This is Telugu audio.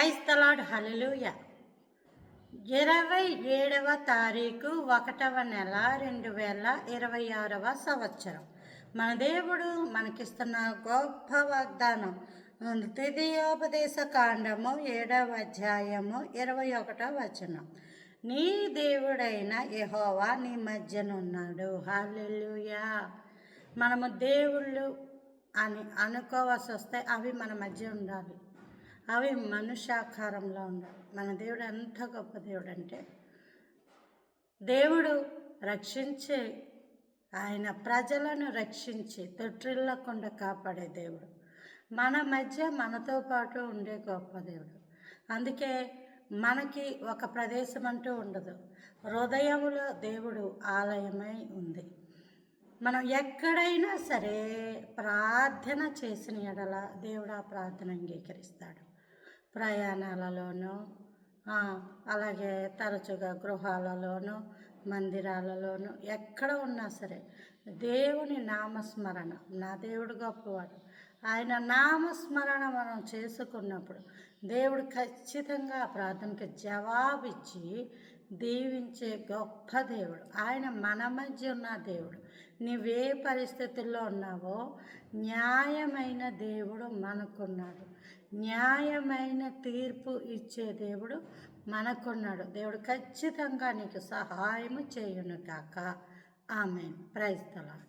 Praise the Lord. హల్లెలూయా. 27వ తారీఖు 1వ నెల 2026వ సంవత్సరం. మన దేవుడు మనకిస్తున్న గొప్ప వాగ్దానం ద్వితీయోపదేశ కాండము 7వ అధ్యాయము 21వ వచనం. నీ దేవుడైన యెహోవా నీ మధ్యనున్నాడు. హల్లెలూయా. మనము దేవుళ్ళు అని అనుకోవాల్సి వస్తే అవి మన మధ్య ఉండాలి. అవి మనుష్యాకారంలో ఉండాలి. మన దేవుడు ఎంత గొప్ప దేవుడు అంటే, దేవుడు రక్షించే, ఆయన ప్రజలను రక్షించి తొట్టిల్లకుండా కాపాడే దేవుడు. మన మధ్య మనతో పాటు ఉండే గొప్ప దేవుడు. అందుకే మనకి ఒక ప్రదేశం అంటూ ఉండదు. హృదయములో దేవుడు ఆలయమై ఉంది. మనం ఎక్కడైనా సరే ప్రార్థన చేసిన ఎడల దేవుడు ఆ ప్రార్థన అంగీకరిస్తాడు. ప్రయాణాలలోనూ, అలాగే తరచుగా గృహాలలోనూ, మందిరాలలోనూ, ఎక్కడ ఉన్నా సరే దేవుని నామస్మరణ, నా దేవుడు గొప్పవాడు, ఆయన నామస్మరణ మనం చేసుకున్నప్పుడు దేవుడు ఖచ్చితంగా ఆ ప్రార్థనకి జవాబిచ్చి దీవించే గొప్ప దేవుడు. ఆయన మన మధ్య ఉన్న దేవుడు. నీవే పరిస్థితుల్లో ఉన్నావో న్యాయమైన దేవుడు మనకున్నాడు. న్యాయమైన తీర్పు ఇచ్చే దేవుడు మనకున్నాడు. దేవుడు ఖచ్చితంగా నీకు సహాయము చేయును కాక. ఆమేన్. Praise the lord.